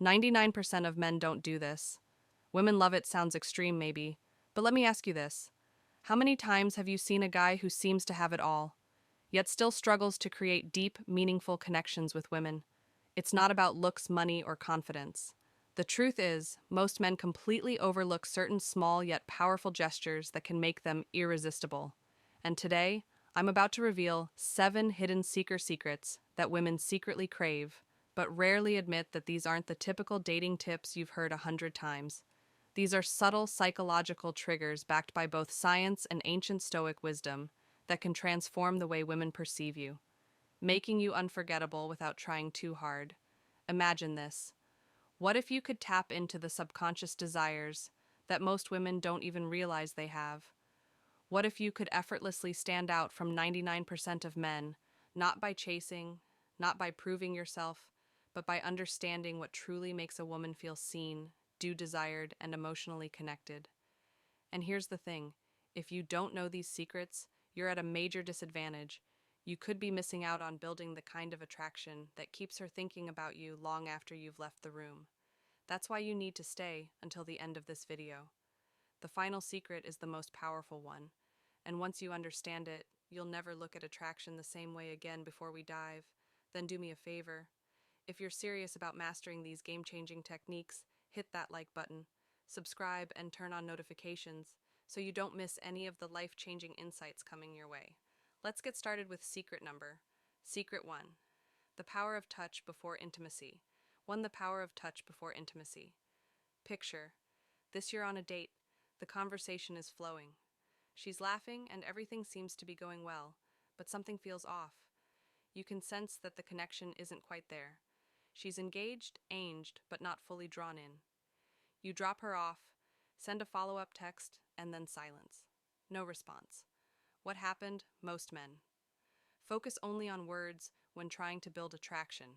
99% of men don't do this. Women love it sounds extreme, maybe. But let me ask you this. How many times have you seen a guy who seems to have it all, yet still struggles to create deep, meaningful connections with women? It's not about looks, money, or confidence. The truth is, most men completely overlook certain small yet powerful gestures that can make them irresistible. And today, I'm about to reveal 7 hidden seeker secrets that women secretly crave, but rarely admit that these aren't the typical dating tips you've heard 100 times. These are subtle psychological triggers backed by both science and ancient Stoic wisdom that can transform the way women perceive you, making you unforgettable without trying too hard. Imagine this. What if you could tap into the subconscious desires that most women don't even realize they have? What if you could effortlessly stand out from 99% of men, not by chasing, not by proving yourself, but by understanding what truly makes a woman feel seen, desired, and emotionally connected? And here's the thing, if you don't know these secrets, you're at a major disadvantage. You could be missing out on building the kind of attraction that keeps her thinking about you long after you've left the room. That's why you need to stay until the end of this video. The final secret is the most powerful one, and once you understand it, you'll never look at attraction the same way again. Before we dive, then do me a favor. If you're serious about mastering these game-changing techniques, hit that like button, subscribe, and turn on notifications so you don't miss any of the life-changing insights coming your way. Let's get started with Secret 1. The power of touch before intimacy. 1. The power of touch before intimacy. Picture this: you're on a date. The conversation is flowing. She's laughing and everything seems to be going well, but something feels off. You can sense that the connection isn't quite there. She's engaged, but not fully drawn in. You drop her off, send a follow-up text, and then silence. No response. What happened? Most men focus only on words when trying to build attraction.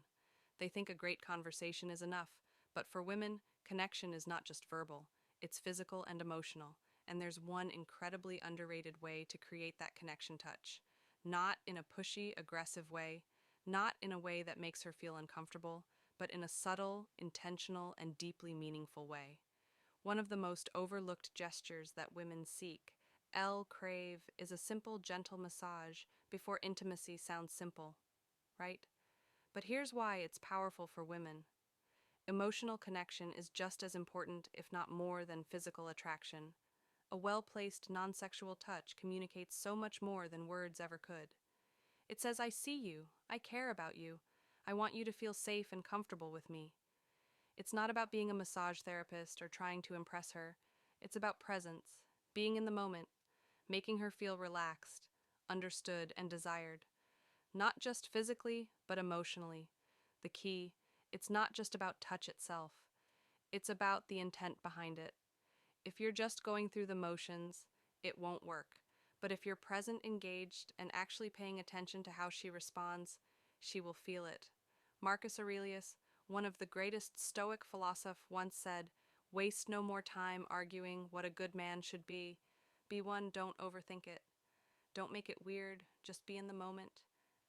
They think a great conversation is enough, but for women, connection is not just verbal, it's physical and emotional. And there's one incredibly underrated way to create that connection touch. Not in a pushy, aggressive way, not in a way that makes her feel uncomfortable, but in a subtle, intentional, and deeply meaningful way. One of the most overlooked gestures that women crave, is a simple, gentle massage before intimacy. Sounds simple, right? But here's why it's powerful for women. Emotional connection is just as important, if not more, than physical attraction. A well-placed, non-sexual touch communicates so much more than words ever could. It says, I see you, I care about you, I want you to feel safe and comfortable with me. It's not about being a massage therapist or trying to impress her. It's about presence, being in the moment, making her feel relaxed, understood, and desired. Not just physically, but emotionally. The key, it's not just about touch itself. It's about the intent behind it. If you're just going through the motions, it won't work. But if you're present, engaged, and actually paying attention to how she responds, she will feel it. Marcus Aurelius, one of the greatest Stoic philosophers, once said, waste no more time arguing what a good man should be. Be one, don't overthink it. Don't make it weird, just be in the moment,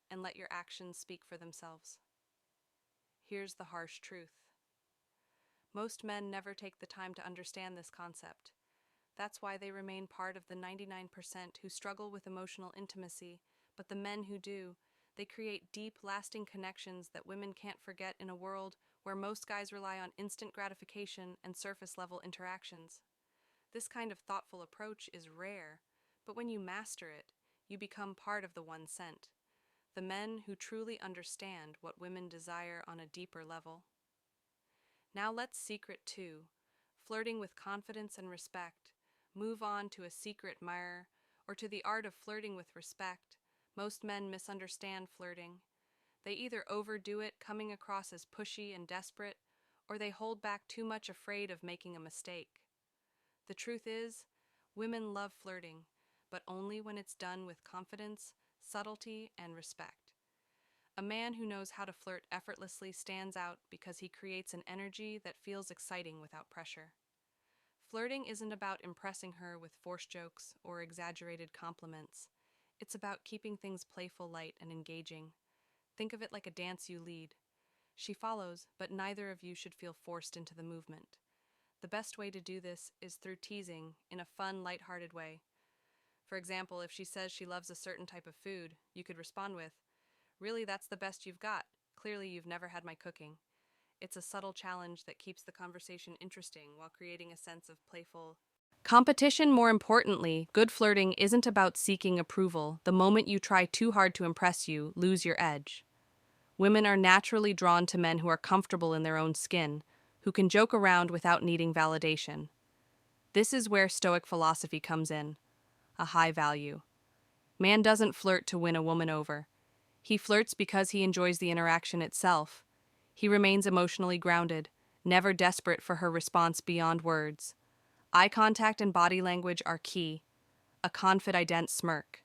and let your actions speak for themselves. Here's the harsh truth. Most men never take the time to understand this concept. That's why they remain part of the 99% who struggle with emotional intimacy, but the men who do, they create deep, lasting connections that women can't forget in a world where most guys rely on instant gratification and surface-level interactions. This kind of thoughtful approach is rare, but when you master it, you become part of the 1%, the men who truly understand what women desire on a deeper level. Now let's Secret 2, flirting with confidence and respect. Move on to a secret mirror, or to the art of flirting with respect. Most men misunderstand flirting. They either overdo it, coming across as pushy and desperate, or they hold back too much, afraid of making a mistake. The truth is, women love flirting, but only when it's done with confidence, subtlety, and respect. A man who knows how to flirt effortlessly stands out because he creates an energy that feels exciting without pressure. Flirting isn't about impressing her with forced jokes or exaggerated compliments. It's about keeping things playful, light, and engaging. Think of it like a dance you lead. She follows, but neither of you should feel forced into the movement. The best way to do this is through teasing in a fun, lighthearted way. For example, if she says she loves a certain type of food, you could respond with, "Really, that's the best you've got. Clearly, you've never had my cooking." It's a subtle challenge that keeps the conversation interesting while creating a sense of playful competition. More importantly, good flirting isn't about seeking approval. The moment you try too hard to impress you, lose your edge. Women are naturally drawn to men who are comfortable in their own skin, who can joke around without needing validation. This is where Stoic philosophy comes in, a high value. Man doesn't flirt to win a woman over. He flirts because he enjoys the interaction itself. He remains emotionally grounded, never desperate for her response beyond words. Eye contact and body language are key. A confident smirk,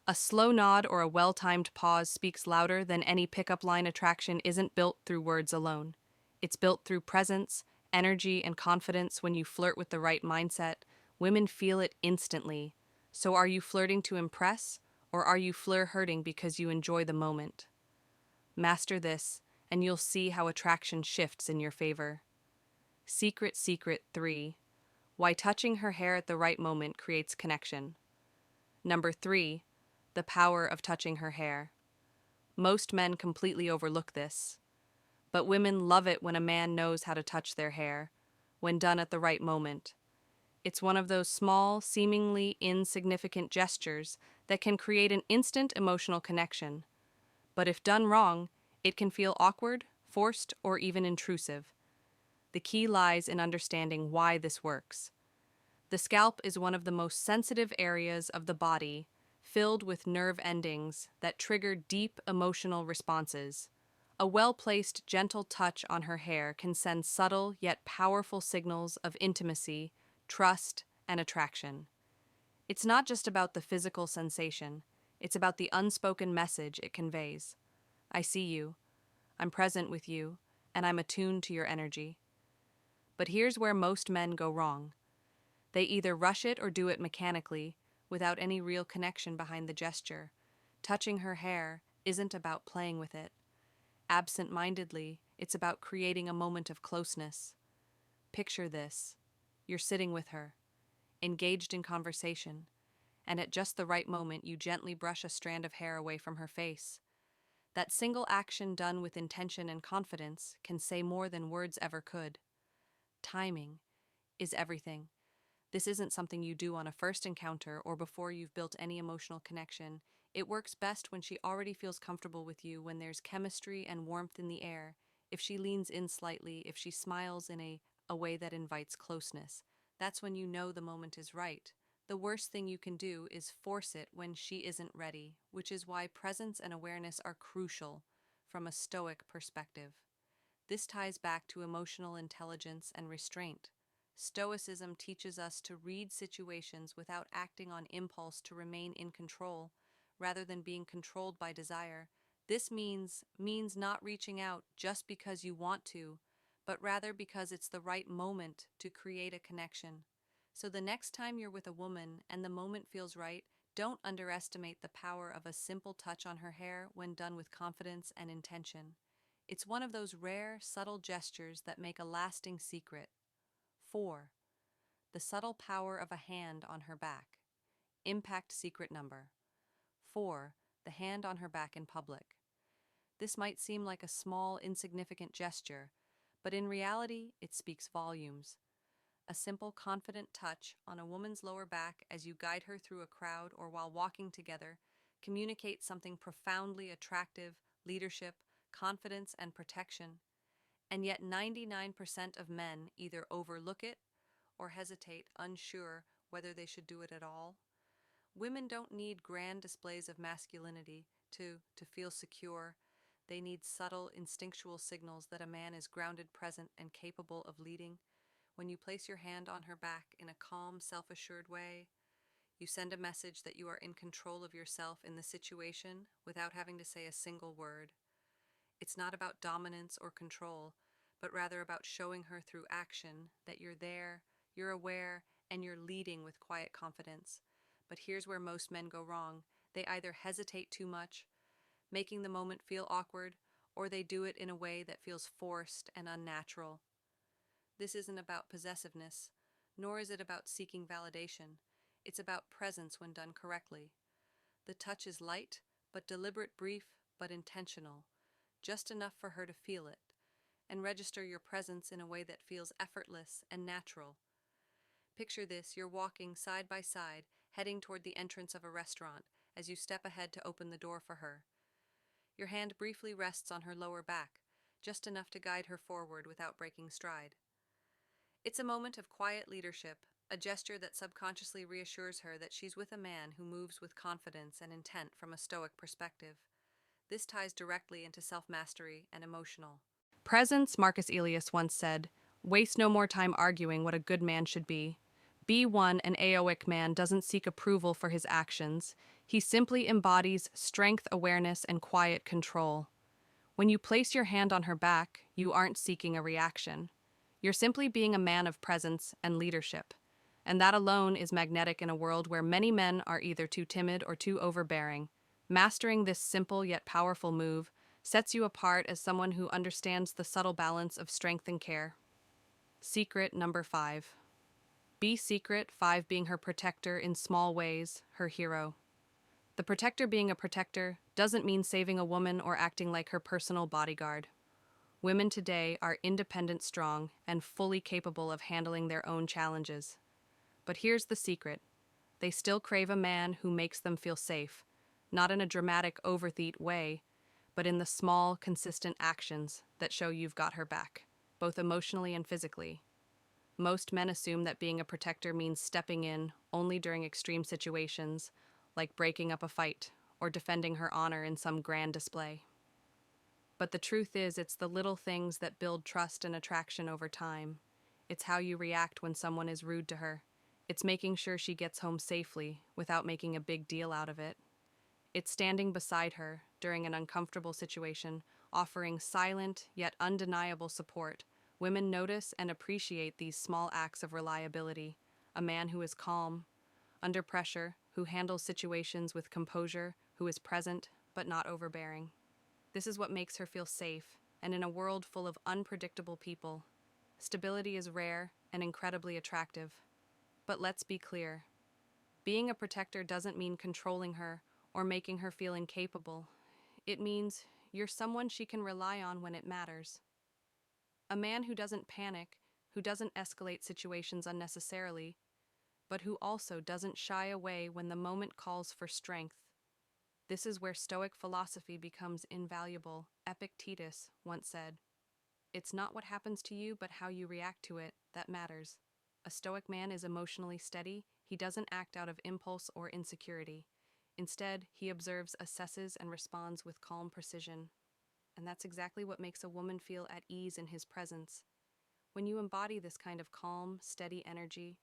a slow nod, or a well-timed pause speaks louder than any pickup line. Attraction isn't built through words alone. It's built through presence, energy, and confidence. When you flirt with the right mindset, women feel it instantly. So are you flirting to impress, or are you flirting because you enjoy the moment? Master this, and you'll see how attraction shifts in your favor. Secret 3. Why touching her hair at the right moment creates connection. Number 3. The power of touching her hair. Most men completely overlook this, but women love it when a man knows how to touch their hair, when done at the right moment. It's one of those small, seemingly insignificant gestures that can create an instant emotional connection. But if done wrong, it can feel awkward, forced, or even intrusive. The key lies in understanding why this works. The scalp is one of the most sensitive areas of the body, filled with nerve endings that trigger deep emotional responses. A well-placed, gentle touch on her hair can send subtle yet powerful signals of intimacy, trust, and attraction. It's not just about the physical sensation, it's about the unspoken message it conveys. I see you, I'm present with you, and I'm attuned to your energy. But here's where most men go wrong. They either rush it or do it mechanically, without any real connection behind the gesture. Touching her hair isn't about playing with it. Absent-mindedly, it's about creating a moment of closeness. Picture this. You're sitting with her, engaged in conversation, and at just the right moment you gently brush a strand of hair away from her face. That single action done with intention and confidence can say more than words ever could. Timing is everything. This isn't something you do on a first encounter or before you've built any emotional connection. It works best when she already feels comfortable with you, when there's chemistry and warmth in the air, if she leans in slightly, if she smiles in a way that invites closeness. That's when you know the moment is right. The worst thing you can do is force it when she isn't ready, which is why presence and awareness are crucial from a Stoic perspective. This ties back to emotional intelligence and restraint. Stoicism teaches us to read situations without acting on impulse, to remain in control, rather than being controlled by desire. This means not reaching out just because you want to, but rather because it's the right moment to create a connection. So the next time you're with a woman and the moment feels right, don't underestimate the power of a simple touch on her hair when done with confidence and intention. It's one of those rare, subtle gestures that make a lasting secret. 4. The subtle power of a hand on her back. Impact secret number 4. The hand on her back in public. This might seem like a small, insignificant gesture, but in reality, it speaks volumes. A simple, confident touch on a woman's lower back as you guide her through a crowd or while walking together communicates something profoundly attractive: leadership, confidence, and protection. And yet 99% of men either overlook it or hesitate, unsure whether they should do it at all. Women don't need grand displays of masculinity to feel secure. They need subtle, instinctual signals that a man is grounded, present, and capable of leading. When you place your hand on her back in a calm, self-assured way, you send a message that you are in control of yourself in the situation without having to say a single word. It's not about dominance or control, but rather about showing her through action that you're there, you're aware, and you're leading with quiet confidence. But here's where most men go wrong. They either hesitate too much, making the moment feel awkward, or they do it in a way that feels forced and unnatural. This isn't about possessiveness, nor is it about seeking validation. It's about presence when done correctly. The touch is light, but deliberate, brief, but intentional, just enough for her to feel it, and register your presence in a way that feels effortless and natural. Picture this: you're walking side by side, heading toward the entrance of a restaurant as you step ahead to open the door for her. Your hand briefly rests on her lower back, just enough to guide her forward without breaking stride. It's a moment of quiet leadership, a gesture that subconsciously reassures her that she's with a man who moves with confidence and intent from a Stoic perspective. This ties directly into self-mastery and emotional presence. Marcus Aurelius once said, "Waste no more time arguing what a good man should be. Be one. An Aoic man doesn't seek approval for his actions. He simply embodies strength, awareness, and quiet control. When you place your hand on her back, you aren't seeking a reaction. You're simply being a man of presence and leadership. And that alone is magnetic in a world where many men are either too timid or too overbearing. Mastering this simple yet powerful move sets you apart as someone who understands the subtle balance of strength and care." Secret number 5. Be secret. 5 being her protector in small ways, her hero. The protector being a protector doesn't mean saving a woman or acting like her personal bodyguard. Women today are independent, strong, and fully capable of handling their own challenges. But here's the secret: they still crave a man who makes them feel safe, not in a dramatic, overthought way, but in the small, consistent actions that show you've got her back, both emotionally and physically. Most men assume that being a protector means stepping in only during extreme situations, like breaking up a fight or defending her honor in some grand display. But the truth is, it's the little things that build trust and attraction over time. It's how you react when someone is rude to her. It's making sure she gets home safely without making a big deal out of it. It's standing beside her during an uncomfortable situation, offering silent yet undeniable support. Women notice and appreciate these small acts of reliability. A man who is calm under pressure, who handles situations with composure, who is present but not overbearing. This is what makes her feel safe, and in a world full of unpredictable people, stability is rare and incredibly attractive. But let's be clear: being a protector doesn't mean controlling her or making her feel incapable. It means you're someone she can rely on when it matters. A man who doesn't panic, who doesn't escalate situations unnecessarily, but who also doesn't shy away when the moment calls for strength. This is where Stoic philosophy becomes invaluable. Epictetus once said, "It's not what happens to you, but how you react to it that matters." A Stoic man is emotionally steady. He doesn't act out of impulse or insecurity. Instead, he observes, assesses, and responds with calm precision. And that's exactly what makes a woman feel at ease in his presence. When you embody this kind of calm, steady energy,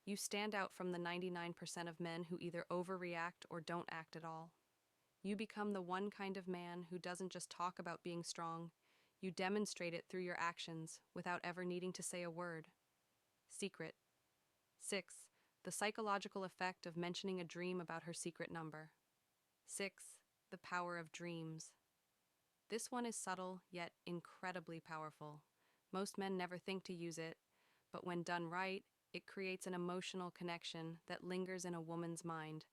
you stand out from the 99% of men who either overreact or don't act at all. You become the one kind of man who doesn't just talk about being strong, you demonstrate it through your actions without ever needing to say a word. Secret. 6. The psychological effect of mentioning a dream about her secret number. 6. The power of dreams. This one is subtle, yet incredibly powerful. Most men never think to use it, but when done right, it creates an emotional connection that lingers in a woman's mind,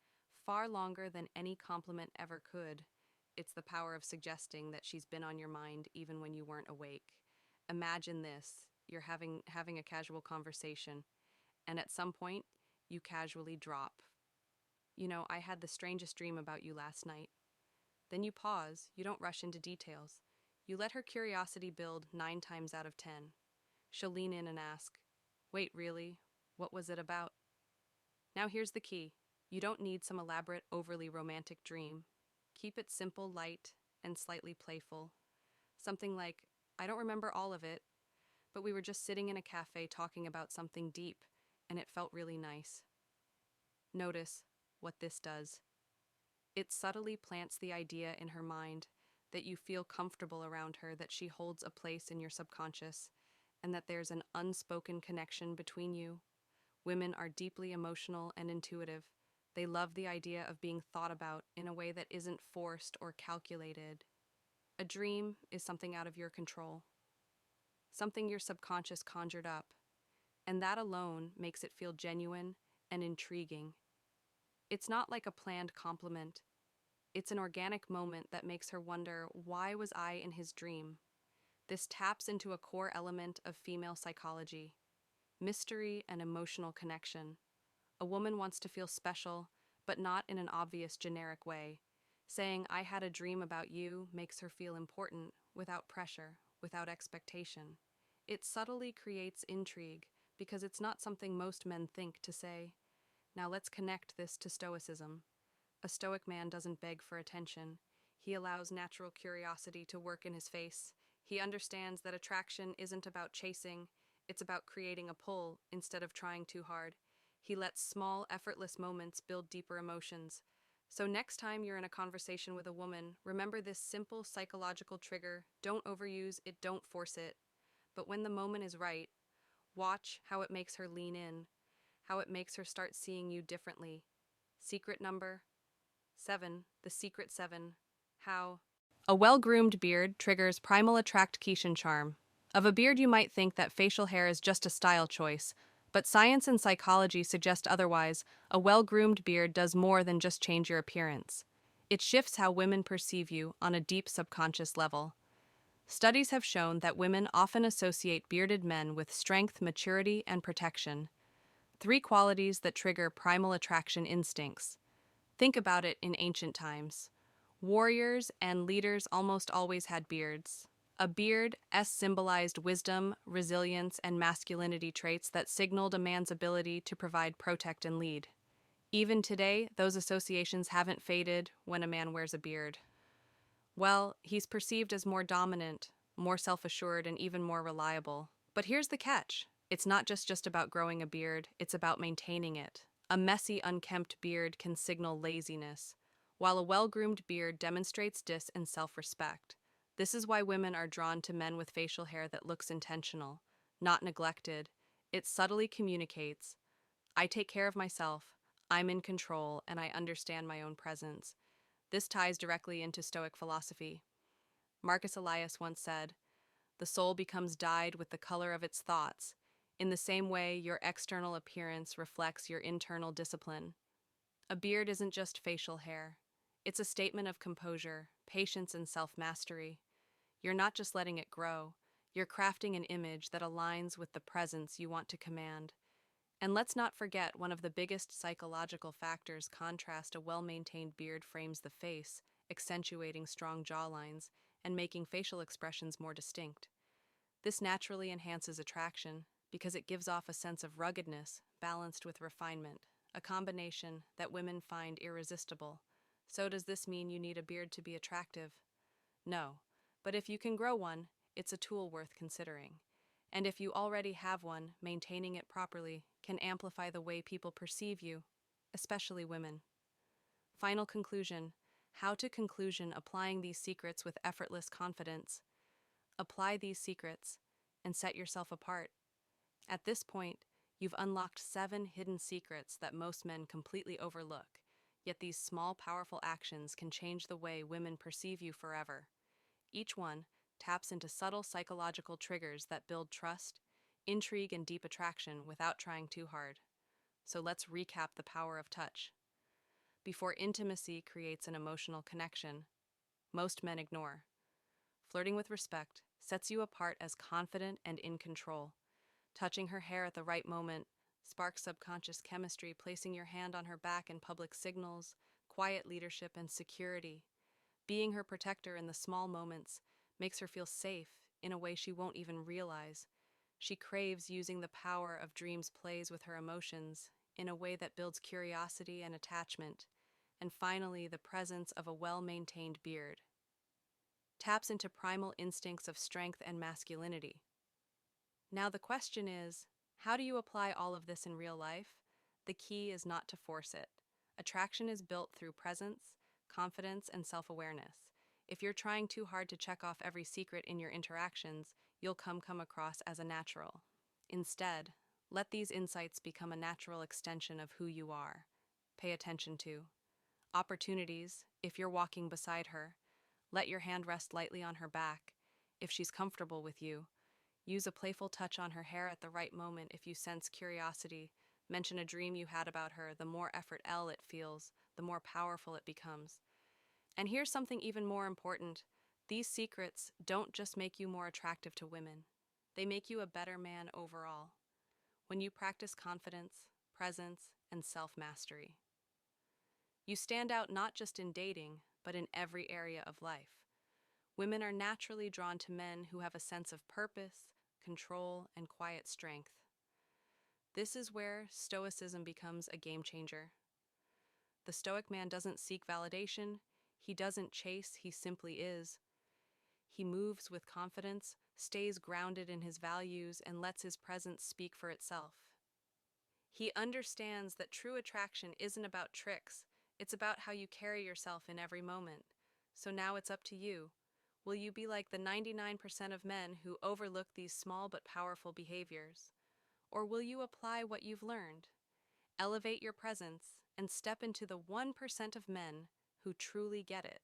far longer than any compliment ever could. It's the power of suggesting that she's been on your mind even when you weren't awake. Imagine this: you're having a casual conversation, and at some point, you casually drop, "I had the strangest dream about you last night." Then you pause, you don't rush into details. You let her curiosity build 9 times out of 10. She'll lean in and ask, "Wait, really? What was it about?" Now here's the key: you don't need some elaborate, overly romantic dream. Keep it simple, light, and slightly playful. Something like, "I don't remember all of it, but we were just sitting in a cafe talking about something deep, and it felt really nice." Notice what this does. It subtly plants the idea in her mind that you feel comfortable around her, that she holds a place in your subconscious, and that there's an unspoken connection between you. Women are deeply emotional and intuitive. They love the idea of being thought about in a way that isn't forced or calculated. A dream is something out of your control, something your subconscious conjured up, and that alone makes it feel genuine and intriguing. It's not like a planned compliment. It's an organic moment that makes her wonder, why was I in his dream? This taps into a core element of female psychology: mystery and emotional connection. A woman wants to feel special, but not in an obvious generic way. Saying, I had a dream about you, makes her feel important, without pressure, without expectation. It subtly creates intrigue, because it's not something most men think to say. Now let's connect this to Stoicism. A Stoic man doesn't beg for attention. He allows natural curiosity to work in his face. He understands that attraction isn't about chasing, it's about creating a pull instead of trying too hard. He lets small, effortless moments build deeper emotions. So next time you're in a conversation with a woman, remember this simple psychological trigger: don't overuse it, don't force it. But when the moment is right, watch how it makes her lean in, how it makes her start seeing you differently. Secret number 7, the secret 7. How a well-groomed beard triggers primal attraction charm. Of a beard you might think that facial hair is just a style choice, but science and psychology suggest otherwise. A well-groomed beard does more than just change your appearance. It shifts how women perceive you on a deep subconscious level. Studies have shown that women often associate bearded men with strength, maturity, and protection, three qualities that trigger primal attraction instincts. Think about it in ancient times. Warriors and leaders almost always had beards. A beard symbolized wisdom, resilience, and masculinity traits that signaled a man's ability to provide, protect, and lead. Even today, those associations haven't faded when a man wears a beard. Well, he's perceived as more dominant, more self-assured, and even more reliable. But here's the catch. It's not just about growing a beard, it's about maintaining it. A messy, unkempt beard can signal laziness, while a well-groomed beard demonstrates dis and self-respect. This is why women are drawn to men with facial hair that looks intentional, not neglected. It subtly communicates, I take care of myself, I'm in control, and I understand my own presence. This ties directly into Stoic philosophy. Marcus Aurelius once said, the soul becomes dyed with the color of its thoughts. In the same way, your external appearance reflects your internal discipline. A beard isn't just facial hair. It's a statement of composure, patience, and self-mastery. You're not just letting it grow. You're crafting an image that aligns with the presence you want to command. And let's not forget, one of the biggest psychological factors: contrast. A well-maintained beard frames the face, accentuating strong jawlines and making facial expressions more distinct. This naturally enhances attraction because it gives off a sense of ruggedness balanced with refinement, a combination that women find irresistible. So does this mean you need a beard to be attractive? No, but if you can grow one, it's a tool worth considering. And if you already have one, maintaining it properly can amplify the way people perceive you, especially women. Final conclusion. How to conclusion: applying these secrets with effortless confidence. Apply these secrets and set yourself apart. At this point, you've unlocked 7 hidden secrets that most men completely overlook. Yet these small, powerful actions can change the way women perceive you forever. Each one taps into subtle psychological triggers that build trust, intrigue, and deep attraction without trying too hard. So let's recap the power of touch. Before intimacy creates an emotional connection most men ignore, flirting with respect sets you apart as confident and in control. Touching her hair at the right moment sparks subconscious chemistry. Placing your hand on her back in public signals quiet leadership and security. Being her protector in the small moments makes her feel safe in a way she won't even realize. She craves using the power of dreams, plays with her emotions in a way that builds curiosity and attachment. And finally, the presence of a well-maintained beard taps into primal instincts of strength and masculinity. Now the question is, how do you apply all of this in real life? The key is not to force it. Attraction is built through presence, confidence, and self-awareness. If you're trying too hard to check off every secret in your interactions, you'll come across as a natural. Instead, let these insights become a natural extension of who you are. Pay attention to opportunities. If you're walking beside her, Let your hand rest lightly on her back, if she's comfortable with you. Use a playful touch on her hair at the right moment if you sense curiosity. Mention a dream you had about her. The more effort it feels, the more powerful it becomes. And here's something even more important. These secrets don't just make you more attractive to women. They make you a better man overall. When you practice confidence, presence, and self-mastery, you stand out not just in dating, but in every area of life. Women are naturally drawn to men who have a sense of purpose, control, and quiet strength. This is where Stoicism becomes a game changer. The Stoic man doesn't seek validation, he doesn't chase, he simply is. He moves with confidence, stays grounded in his values, and lets his presence speak for itself. He understands that true attraction isn't about tricks, it's about how you carry yourself in every moment. So now it's up to you. Will you be like the 99% of men who overlook these small but powerful behaviors? Or will you apply what you've learned? Elevate your presence and step into the 1% of men who truly get it.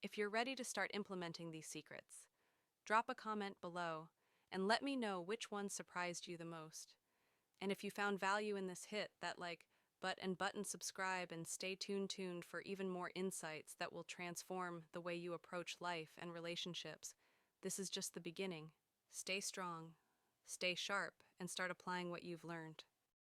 If you're ready to start implementing these secrets, drop a comment below and let me know which one surprised you the most. And if you found value in this, hit that like button subscribe and stay tuned for even more insights that will transform the way you approach life and relationships. This is just the beginning. Stay strong, stay sharp, and start applying what you've learned.